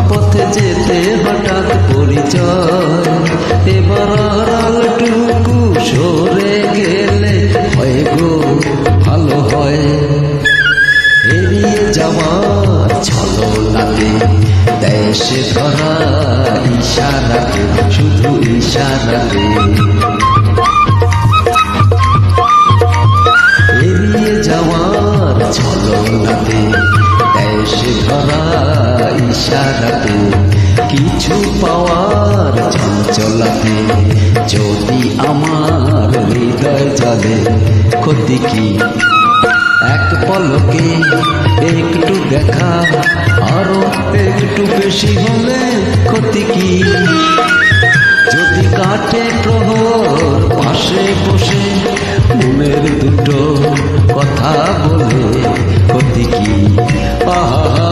পথে যেতে হঠাৎ পরিচয়, এবার আড়ালটুকু সরে গেলে হয় গো ভালো হয়। এড়িয়ে যাওয়ার ছলনাতে দেশে ধরা ইশারাতে, শুধু ইশারাতে। এড়িয়ে যাওয়ার ছলনাতে দেশে ধরা ইশারাতে, কিছু পাওয়ার চঞ্চলাতে যদি আমার হৃদয় জলে, ক্ষতি কি এক পলকে একটু দেখা, আরো একটু বেশি হলে ক্ষতি কি? যদি কাটে প্রহর পাশে বসে মনের দুটো কথা বলে, ক্ষতি কি? আহা।